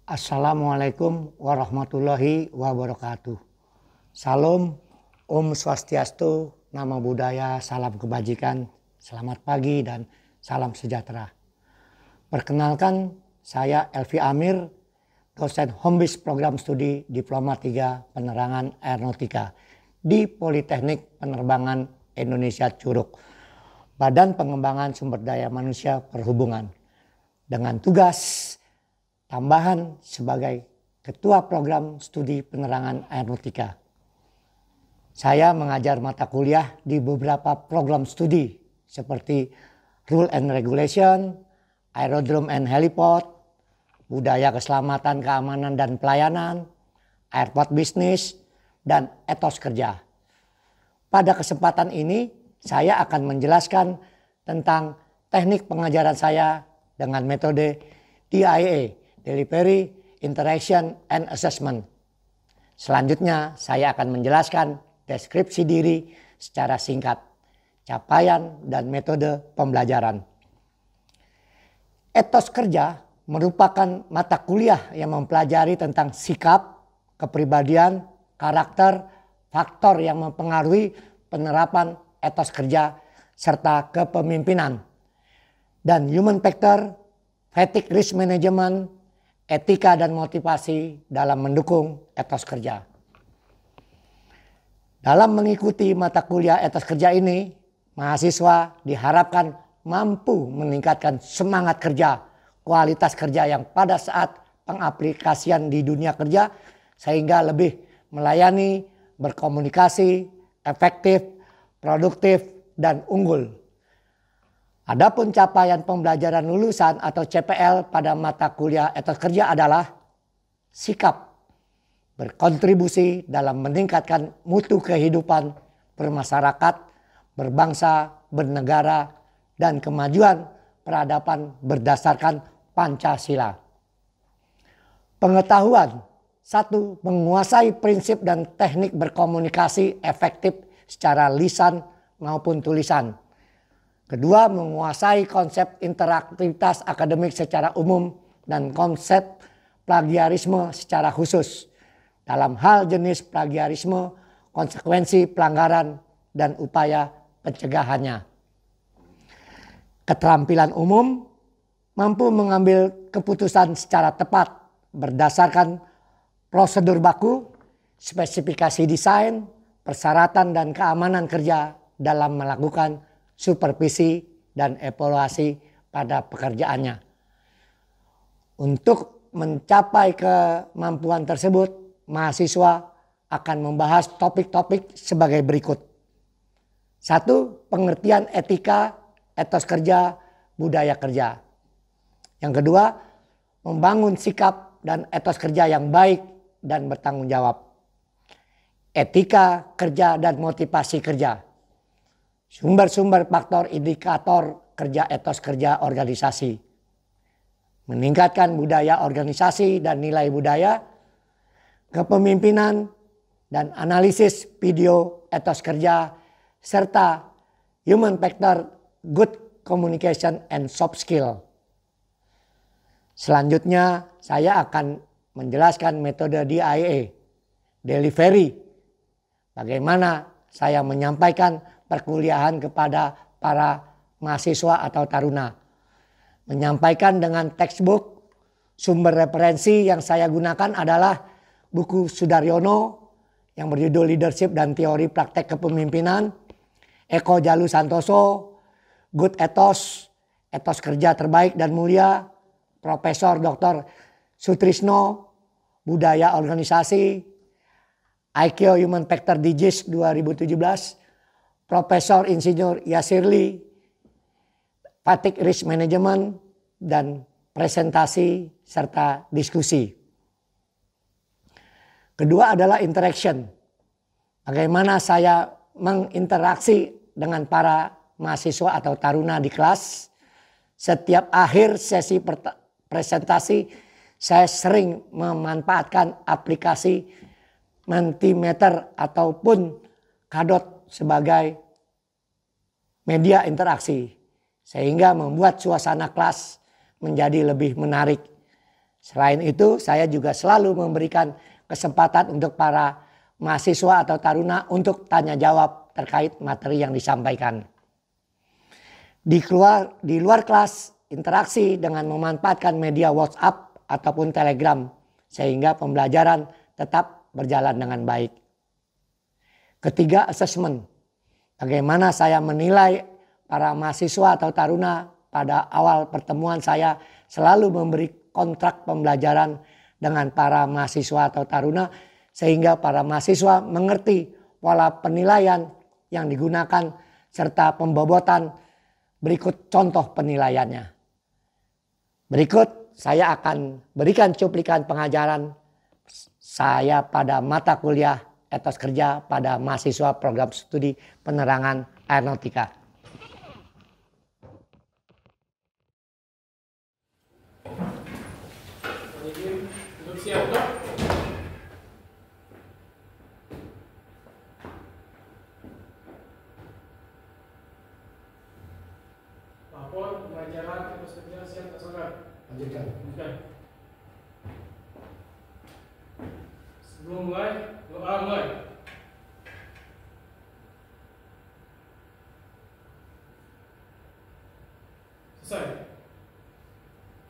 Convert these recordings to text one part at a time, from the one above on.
Assalamualaikum warahmatullahi wabarakatuh. Salam, Om Swastiastu, Namo Buddhaya, salam kebajikan, selamat pagi dan salam sejahtera. Perkenalkan, saya Elvi Amir, dosen Hombis Program Studi Diploma 3 Penerangan Aeronautika di Politeknik Penerbangan Indonesia Curug, Badan Pengembangan Sumber Daya Manusia Perhubungan, dengan tugas tambahan sebagai Ketua Program Studi Penerangan Aeronautika. Saya mengajar mata kuliah di beberapa program studi seperti Rule and Regulation, Aerodrome and Heliport, Budaya Keselamatan, Keamanan dan Pelayanan, Airport Business, dan Etos Kerja. Pada kesempatan ini saya akan menjelaskan tentang teknik pengajaran saya dengan metode DIA, Delivery, Interaction, and Assessment. Selanjutnya saya akan menjelaskan deskripsi diri secara singkat, capaian dan metode pembelajaran. Etos kerja merupakan mata kuliah yang mempelajari tentang sikap, kepribadian, karakter, faktor yang mempengaruhi penerapan etos kerja, serta kepemimpinan, dan human factor, fatigue risk management, etika dan motivasi dalam mendukung etos kerja. Dalam mengikuti mata kuliah etos kerja ini, mahasiswa diharapkan mampu meningkatkan semangat kerja, kualitas kerja yang pada saat pengaplikasian di dunia kerja, sehingga lebih melayani, berkomunikasi, efektif, produktif, dan unggul. Adapun capaian pembelajaran lulusan atau CPL pada mata kuliah etos kerja adalah sikap berkontribusi dalam meningkatkan mutu kehidupan bermasyarakat, berbangsa, bernegara, dan kemajuan peradaban berdasarkan Pancasila. Pengetahuan: 1. Menguasai prinsip dan teknik berkomunikasi efektif secara lisan maupun tulisan. Kedua, menguasai konsep interaktivitas akademik secara umum dan konsep plagiarisme secara khusus. Dalam hal jenis plagiarisme, konsekuensi pelanggaran, dan upaya pencegahannya. Keterampilan umum: mampu mengambil keputusan secara tepat berdasarkan prosedur baku, spesifikasi desain, persyaratan dan keamanan kerja dalam melakukan supervisi dan evaluasi pada pekerjaannya. Untuk mencapai kemampuan tersebut, mahasiswa akan membahas topik-topik sebagai berikut. 1. Pengertian etika, etos kerja, budaya kerja. Yang kedua, membangun sikap dan etos kerja yang baik dan bertanggung jawab. Etika kerja dan motivasi kerja. Sumber-sumber faktor indikator kerja etos kerja organisasi. Meningkatkan budaya organisasi dan nilai budaya, kepemimpinan, dan analisis video etos kerja, serta human factor, good communication, and soft skill. Selanjutnya saya akan menjelaskan metode DIA, Delivery. Bagaimana saya menyampaikan perkuliahan kepada para mahasiswa atau taruna. Menyampaikan dengan textbook, sumber referensi yang saya gunakan adalah buku Sudaryono yang berjudul Leadership dan Teori Praktek Kepemimpinan, Eko Jalu Santoso, Good Ethos, Etos Kerja Terbaik dan Mulia, Profesor Dr. Sutrisno, Budaya Organisasi, IQ Human Factor Digis 2017, Profesor Insinyur Yasirli, Fatigue Risk Management, dan presentasi serta diskusi. Kedua adalah interaction. Bagaimana saya menginteraksi dengan para mahasiswa atau taruna di kelas. Setiap akhir sesi presentasi, saya sering memanfaatkan aplikasi Mentimeter ataupun Kadot sebagai media interaksi, sehingga membuat suasana kelas menjadi lebih menarik. Selain itu, saya juga selalu memberikan kesempatan untuk para mahasiswa atau taruna untuk tanya jawab terkait materi yang disampaikan. Di luar kelas, interaksi dengan memanfaatkan media WhatsApp ataupun Telegram sehingga pembelajaran tetap berjalan dengan baik. Ketiga, assessment. Bagaimana saya menilai para mahasiswa atau taruna. Pada awal pertemuan saya selalu memberi kontrak pembelajaran dengan para mahasiswa atau taruna sehingga para mahasiswa mengerti pola penilaian yang digunakan serta pembobotan. Berikut contoh penilaiannya. Berikut saya akan berikan cuplikan pengajaran saya pada mata kuliah etos kerja pada mahasiswa program studi penerangan aeronautika. Siap, Dok? Lapor pengajaran etos kerja siap tak saudara? Lanjutkan. Sebelum mulai, doa mulai. Selesai.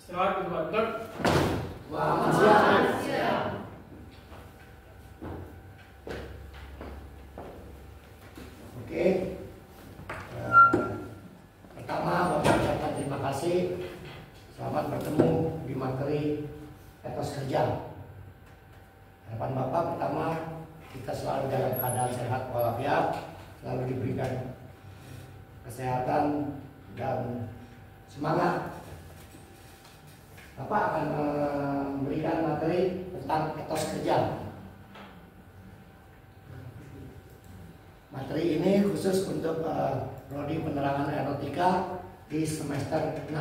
Istirahat di tempat, Dok. Selamat siang. Oke. Pertama, Bapak ucapkan terima kasih. Selamat bertemu di materi etos kerja. Harapan Bapak pertama, kita selalu dalam keadaan sehat walafiat, selalu diberikan kesehatan dan semangat. Bapak akan memberikan materi tentang etos kerja. Materi ini khusus untuk prodi penerangan aeronautika di semester 6.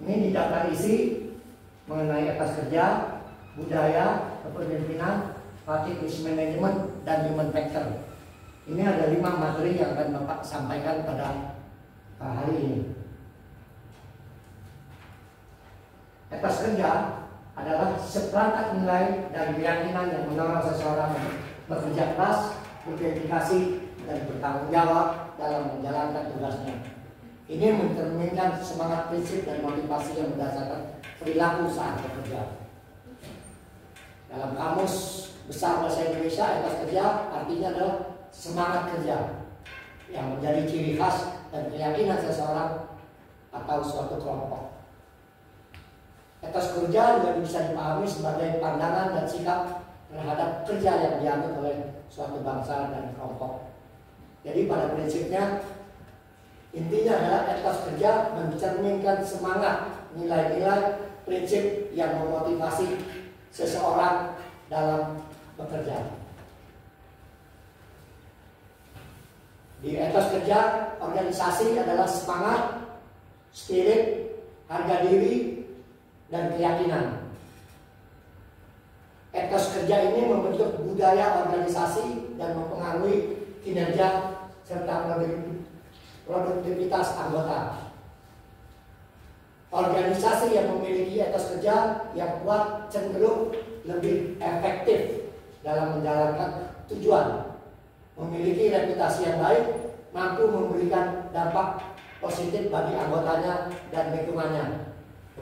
Ini di daftar isi mengenai etos kerja, budaya, kepemimpinan, strategis manajemen, dan human factor. Ini ada 5 materi yang akan Bapak sampaikan pada hari ini. Etos kerja adalah seperangkat nilai dan keyakinan yang mendorong seseorang bekerja keras, berdedikasi, dan bertanggung jawab dalam menjalankan tugasnya. Ini mencerminkan semangat prinsip dan motivasi yang berdasarkan perilaku saat bekerja. Dalam kamus besar bahasa Indonesia, etos kerja artinya adalah semangat kerja yang menjadi ciri khas dan keyakinan seseorang atau suatu kelompok. Etos kerja juga bisa dipahami sebagai pandangan dan sikap terhadap kerja yang diambil oleh suatu bangsa dan kelompok. Jadi pada prinsipnya intinya adalah etos kerja mencerminkan semangat, nilai-nilai, prinsip yang memotivasi seseorang dalam bekerja. Di etos kerja, organisasi adalah semangat, spirit, harga diri, dan keyakinan. Etos kerja ini membentuk budaya organisasi dan mempengaruhi kinerja serta produktivitas anggota. Organisasi yang memiliki etos kerja yang kuat cenderung lebih efektif dalam menjalankan tujuan, memiliki reputasi yang baik, mampu memberikan dampak positif bagi anggotanya dan lingkungannya.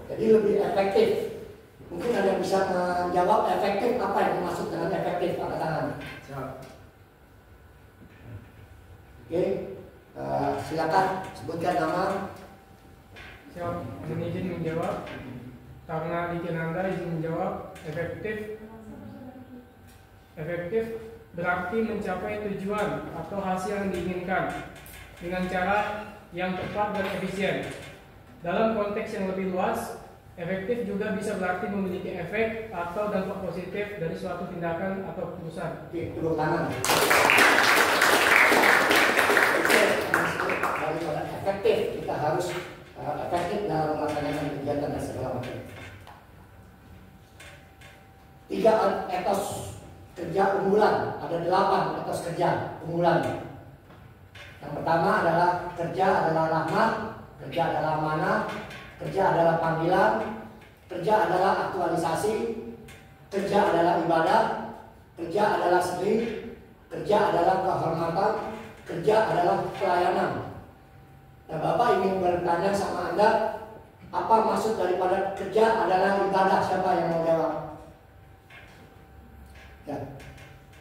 Jadi lebih efektif. Mungkin ada yang bisa menjawab efektif, apa yang dimaksud dengan efektif? Angkat tangan. Oke, silakan sebutkan nama. Siap, mohon izin menjawab. Karena izin Anda izin menjawab. Efektif berarti mencapai tujuan atau hasil yang diinginkan dengan cara yang tepat dan efisien. Dalam konteks yang lebih luas, efektif juga bisa berarti memiliki efek atau dampak positif dari suatu tindakan atau keputusan. Oke, tepuk tangan. Daripada efektif, kita harus efektif dalam melaksanakan kegiatan dan segala macam. 3 etos kerja unggulan, ada 8 etos kerja unggulan. Yang pertama adalah kerja adalah rahmat, kerja adalah amanah, kerja adalah panggilan, kerja adalah aktualisasi, kerja adalah ibadah, kerja adalah seni, kerja adalah kehormatan, kerja adalah pelayanan. Nah, Bapak ingin bertanya sama Anda, apa maksud daripada kerja adalah ibadah? Siapa yang mau jawab? Ya,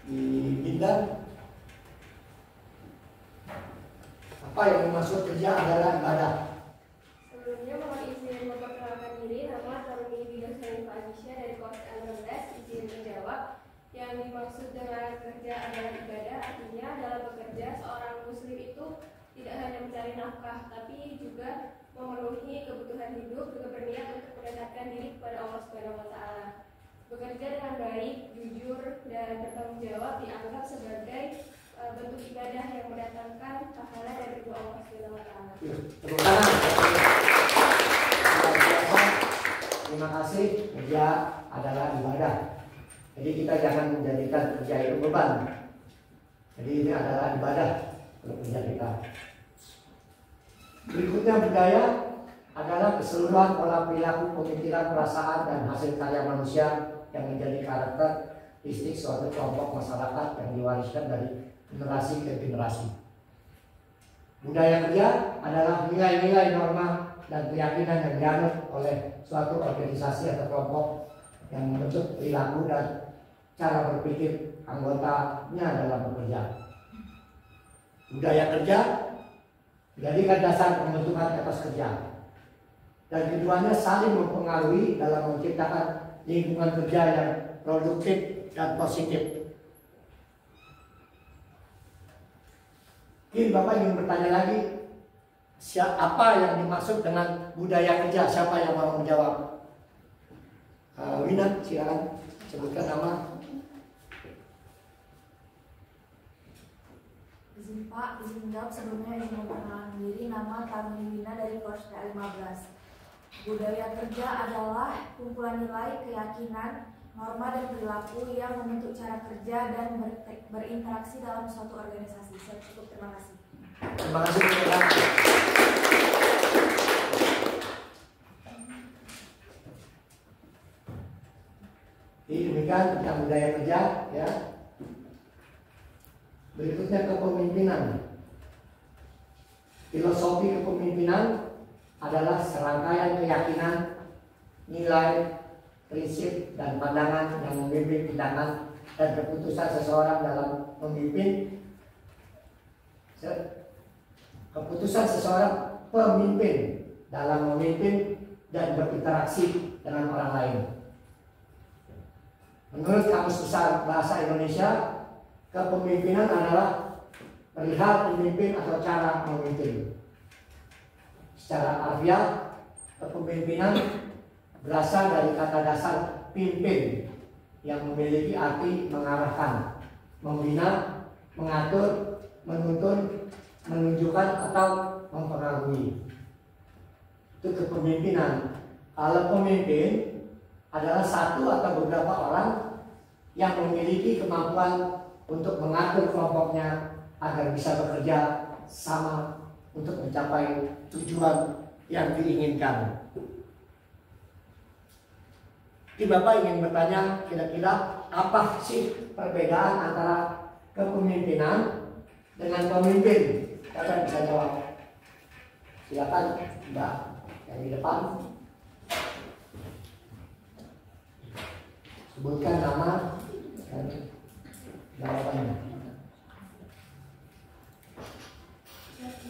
di Bindan. Apa yang dimaksud kerja adalah ibadah? Sebelumnya mohon izin memperkenalkan diri, nama Taruni Bidang Hanifah Anisha dari kelas 16, izin menjawab. Yang dimaksud dengan kerja adalah ibadah, artinya dalam bekerja seorang muslim itu tidak hanya mencari nafkah, tapi juga memenuhi kebutuhan hidup, juga berniat untuk mendekatkan diri kepada Allah Subhanahu wa Ta'ala. Bekerja dengan baik, jujur, dan bertanggung jawab dianggap sebagai bentuk ibadah yang mendatangkan pahala dari ridho Allah Subhanahu wa Ta'ala. Terima kasih. Kerja adalah ibadah. Jadi kita jangan menjadikan kerja itu beban. Jadi ini adalah ibadah untuk kerja kita. Berikutnya budaya adalah keseluruhan pola perilaku, pemikiran, perasaan, dan hasil karya manusia yang menjadi karakteristik suatu kelompok masyarakat yang diwariskan dari generasi ke generasi. Budaya kerja adalah nilai-nilai, norma, dan keyakinan yang dianut oleh suatu organisasi atau kelompok yang membentuk perilaku dan cara berpikir anggotanya dalam bekerja. Budaya kerja menjadikan dasar pembentukan etos kerja, dan keduanya saling mempengaruhi dalam menciptakan lingkungan kerja yang produktif dan positif. Mungkin Bapak ingin bertanya lagi, siapa yang dimaksud dengan budaya kerja? Siapa yang mau menjawab? Wina, silakan sebutkan nama. Izin Pak, izin jawab. Sebelumnya ingin memperkenalkan diri, nama Taruni Wina dari kelas 15. Budaya kerja adalah kumpulan nilai, keyakinan, norma, dan perilaku yang membentuk cara kerja dan berinteraksi dalam suatu organisasi. Saya cukup, terima kasih. Terima kasih. Ini demikian tentang budaya kerja, ya. Berikutnya kepemimpinan. Filosofi kepemimpinan adalah serangkaian keyakinan, nilai, prinsip, dan pandangan yang memimpin tindakan dan keputusan seseorang dalam memimpin. Keputusan seseorang pemimpin dalam memimpin dan berinteraksi dengan orang lain. Menurut Kamus Besar Bahasa Indonesia, kepemimpinan adalah perihal pemimpin atau cara memimpin. Secara harfiah, kepemimpinan berasal dari kata dasar pimpin yang memiliki arti mengarahkan, membina, mengatur, menuntun, menunjukkan, atau mempengaruhi. Itu kepemimpinan. Kalau pemimpin adalah satu atau beberapa orang yang memiliki kemampuan untuk mengatur kelompoknya agar bisa bekerja sama untuk mencapai tujuan yang diinginkan. Jadi Bapak ingin bertanya, kira-kira apa sih perbedaan antara kepemimpinan dengan pemimpin? Siapa bisa jawab? Silakan Mbak yang di depan. Sebutkan nama dan jawabannya.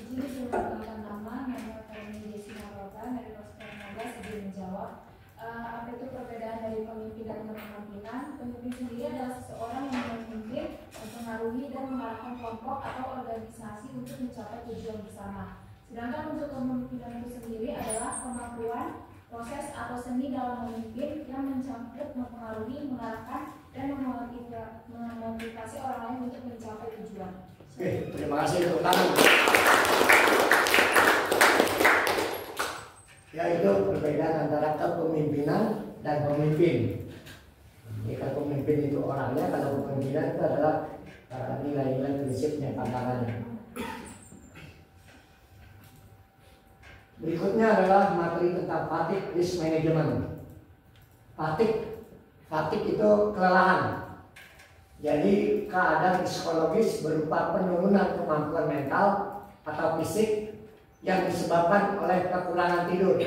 Izin memperkenalkan nama Taruni Jessica Rotan dari kelas 15, izin menjawab. Apa itu perbedaan dari pemimpin dan kepemimpinan? Pemimpin sendiri adalah seseorang yang memimpin, mempengaruhi, dan mengarahkan kelompok atau organisasi untuk mencapai tujuan bersama. Sedangkan untuk kepemimpinan itu sendiri adalah kemampuan, proses atau seni dalam memimpin yang mencakup mempengaruhi, mengarahkan, dan memotivasi orang lain untuk mencapai tujuan. Oke, terima kasih untuk tangan. Yaitu perbedaan antara kepemimpinan dan pemimpin. Jika pemimpin itu orangnya, kalau kepemimpinan itu adalah nilai-nilai prinsipnya, pantangannya. Berikutnya adalah materi tentang fatigue risk management. Fatigue itu kelelahan. Jadi keadaan psikologis berupa penurunan kemampuan mental atau fisik yang disebabkan oleh kekurangan tidur,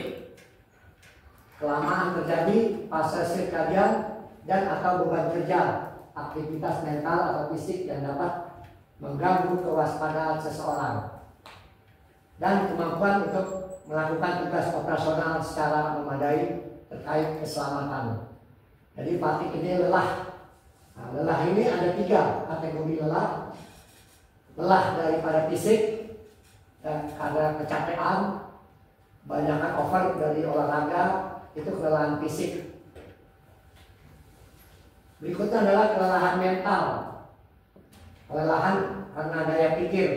kelamaan terjadi fase sirkadian dan atau beban kerja, aktivitas mental atau fisik yang dapat mengganggu kewaspadaan seseorang, dan kemampuan untuk melakukan tugas operasional secara memadai terkait keselamatan. Jadi fatigue ini lelah. Nah, lelah ini ada 3 kategori lelah. Lelah daripada fisik, karena kecapean, banyakkan over dari olahraga, itu kelelahan fisik. Berikutnya adalah kelelahan mental. Kelelahan karena daya pikir.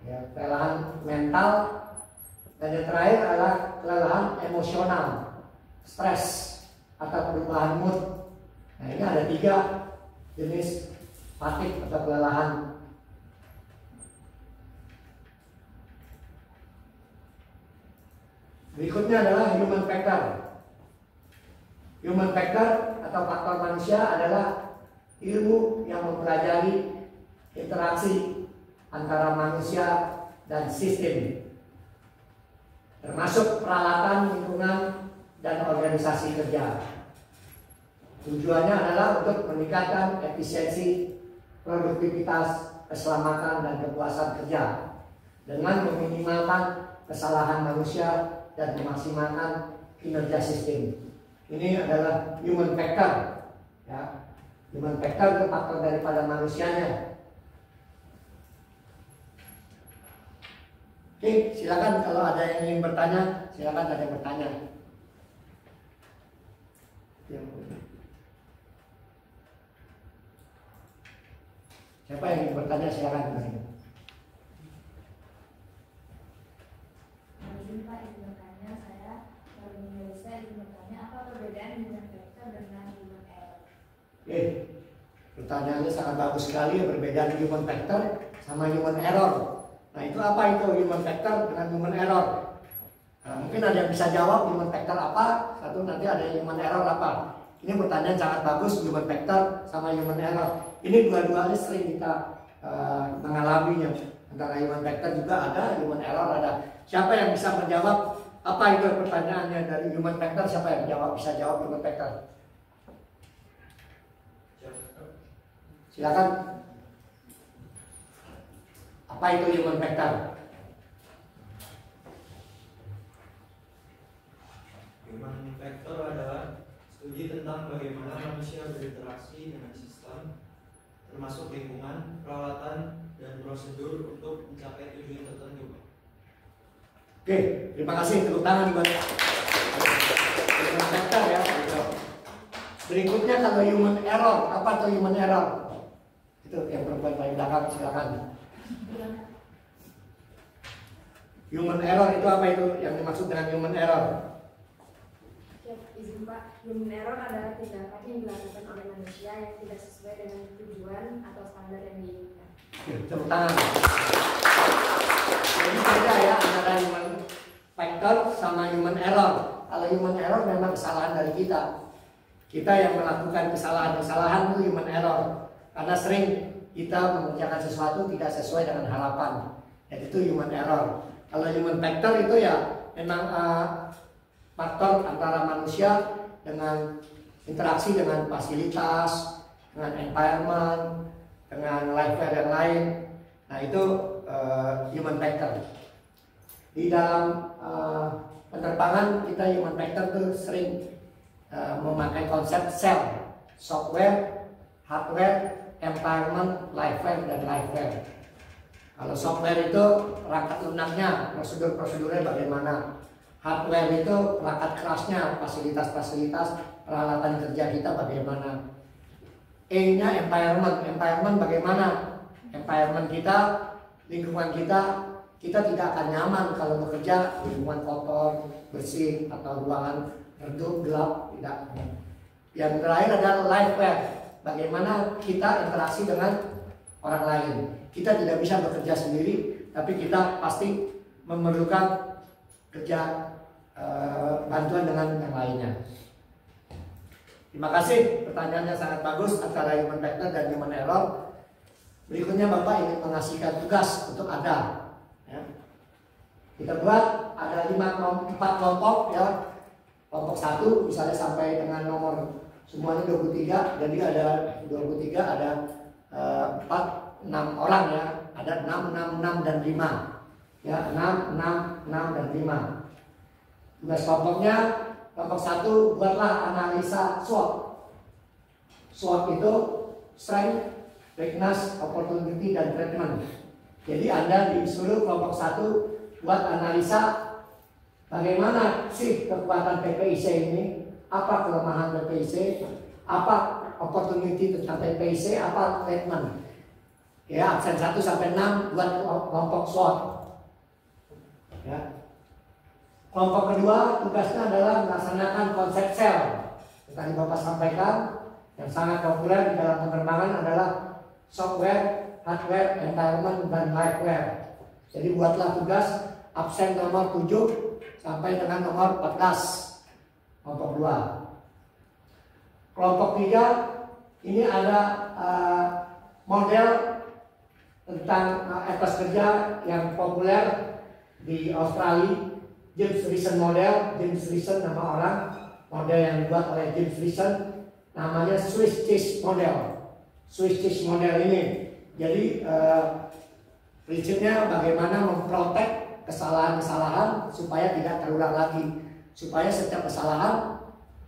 Ya, kelelahan mental. Dan yang terakhir adalah kelelahan emosional, stres atau perubahan mood. Nah, ini ada 3 jenis fatigue atau kelelahan. Berikutnya adalah human factor. Human factor atau faktor manusia adalah ilmu yang mempelajari interaksi antara manusia dan sistem, termasuk peralatan, lingkungan, dan organisasi kerja. Tujuannya adalah untuk meningkatkan efisiensi, produktivitas, keselamatan, dan kepuasan kerja dengan meminimalkan kesalahan manusia dan memaksimalkan kinerja sistem. Ini adalah human factor. Ya. Human factor itu faktor daripada manusianya. Oke, silakan kalau ada yang ingin bertanya, silakan ada yang bertanya. Siapa yang ingin bertanya, silakan. Izin Pak, izin bertanya, saya dari Indonesia izin bertanya, apa perbedaan human factor dengan human error? Oke, pertanyaannya sangat bagus sekali, perbedaan human factor sama human error. Nah, itu apa itu human factor dengan human error? Nah, mungkin ada yang bisa jawab human factor apa, satu nanti ada human error apa. Ini pertanyaan sangat bagus, human factor sama human error. Ini dua-duanya sering kita mengalaminya. Antara human factor juga ada, human error ada. Siapa yang bisa menjawab apa itu pertanyaannya dari human factor? Siapa yang bisa jawab human factor? Silakan. Apa itu human factor? Human factor adalah studi tentang bagaimana manusia berinteraksi dengan sistem, termasuk lingkungan, peralatan, dan prosedur untuk mencapai tujuan tertentu. Oke, terima kasih, tepuk tangan buat human factor ya. Berikutnya kalau human error, apa itu human error? Itu yang perempuan paling belakang, silakan. Human error itu apa itu yang dimaksud dengan human error? Ya, izin Pak, human error adalah tindakan yang dilakukan oleh manusia yang tidak sesuai dengan tujuan atau standar yang diinginkan. Tepuk tangan. Jadi beda ya antara human factor sama human error. Kalau human error memang kesalahan dari kita. Kita yang melakukan kesalahan-kesalahan itu human error. Karena sering kita mengerjakan sesuatu tidak sesuai dengan harapan. Jadi itu human error. Kalau human factor itu ya memang faktor antara manusia dengan interaksi dengan fasilitas, dengan environment, dengan lifestyle yang lain. Nah itu human factor. Di dalam penerbangan kita human factor tuh sering memakai konsep cell, software, hardware, environment, lifestyle, dan lifestyle. Kalau software itu perangkat lunaknya, prosedur-prosedurnya bagaimana. Hardware itu perangkat kerasnya, fasilitas-fasilitas, peralatan kerja kita bagaimana. E-nya environment, environment bagaimana. Environment kita, lingkungan kita tidak akan nyaman kalau bekerja di lingkungan kotor, bersih, atau ruangan redup, gelap, tidak. Yang terakhir adalah lifestyle, bagaimana kita interaksi dengan orang lain. Kita tidak bisa bekerja sendiri, tapi kita pasti memerlukan kerja bantuan dengan yang lainnya. Terima kasih, pertanyaannya sangat bagus antara human factor dan human error. Berikutnya Bapak ingin mengasihkan tugas untuk Anda. Ya. Kita buat ada 4 kelompok ya. Kelompok 1 misalnya sampai dengan nomor semuanya 23, jadi ada 23, ada 4, 6 orang ya. Ada 6, 6, 6 dan 5. Ya, 6, 6, 6 dan 5. Tugas kelompoknya, kelompok 1 buatlah analisa SWOT. SWOT itu strength, weakness, opportunity, dan threat. Jadi Anda disuruh kelompok 1 buat analisa bagaimana sih kekuatan PPIC ini, apa kelemahan PPIC, apa opportunity tentang PPIC, apa threat. Ya, absen 1 sampai 6 buat kelompok SWOT. Ya. Kelompok kedua tugasnya adalah melaksanakan konsep sel. Yang tadi Bapak sampaikan, yang sangat populer di dalam penerbangan adalah software, hardware, environment, dan liveware. Jadi buatlah tugas absen nomor 7 sampai dengan nomor 14. Kelompok 2. Kelompok 3 ini ada model tentang etos kerja yang populer di Australia. James Risen model. James Risen nama orang, model yang dibuat oleh James Risen, namanya Swiss cheese model. Swiss cheese model ini, jadi prinsipnya bagaimana memprotek kesalahan-kesalahan supaya tidak terulang lagi, supaya setiap kesalahan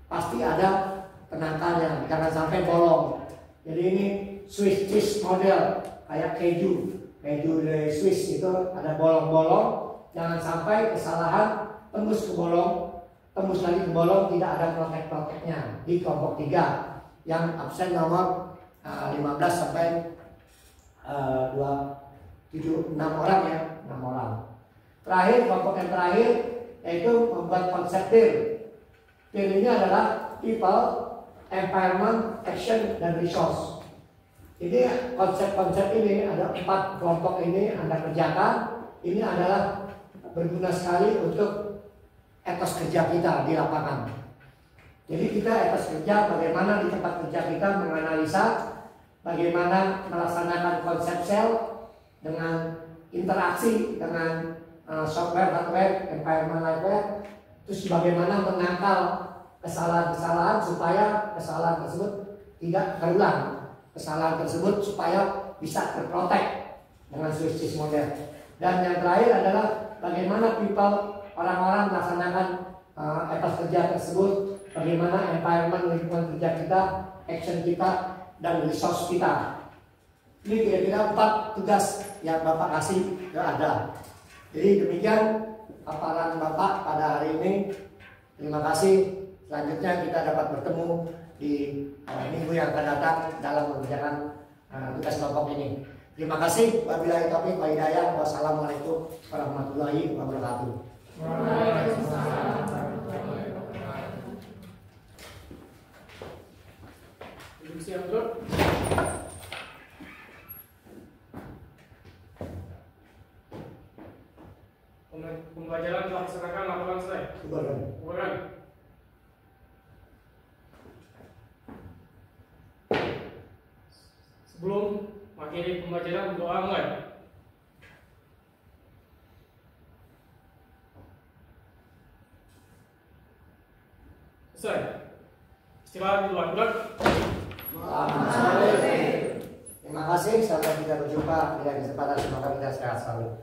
pasti ada penangkalnya, jangan sampai bolong. Jadi ini Swiss cheese model, kayak keju dari Swiss itu ada bolong-bolong. Jangan sampai kesalahan tembus ke bolong, tembus lagi ke bolong, tidak ada protek-proteknya. Di kelompok 3 yang absen nomor 15 sampai 6 orang ya, 6 orang. Terakhir, kelompok yang terakhir yaitu membuat konsep PIR. PIR ini adalah people, environment, action, dan resource. Jadi konsep-konsep ini ada 4 kelompok ini Anda kerjakan. Ini adalah berguna sekali untuk etos kerja kita di lapangan. Jadi kita etos kerja bagaimana di tempat kerja kita menganalisa, bagaimana melaksanakan konsep sel dengan interaksi dengan software, hardware, environment, liveware, terus bagaimana menangkal kesalahan-kesalahan supaya kesalahan tersebut tidak terulang, kesalahan tersebut supaya bisa terprotek dengan Swiss cheese model. Dan yang terakhir adalah bagaimana people, orang-orang melaksanakan etos kerja tersebut, bagaimana environment, lingkungan kerja kita, action kita, dan resource kita. Ini kira-kira 4 tugas yang Bapak kasih ke Anda. Jadi demikian paparan Bapak pada hari ini. Terima kasih. Selanjutnya kita dapat bertemu di minggu yang akan datang dalam mengerjakan tugas kelompok ini. Terima kasih. Wabillahi taufiq wal hidayah. Wassalamualaikum warahmatullahi wabarakatuh. Waalaikumsalam. Duduk siap dulu. Pembelajaran telah diserahkan, laporan selesai. Laporan. Sebelum mengakhiri pembelajaran, doa mulai. Selesai. Istirahat dulu, bulat. Terima kasih. Sampai kita berjumpa di kesempatan. Semoga kita sehat selalu.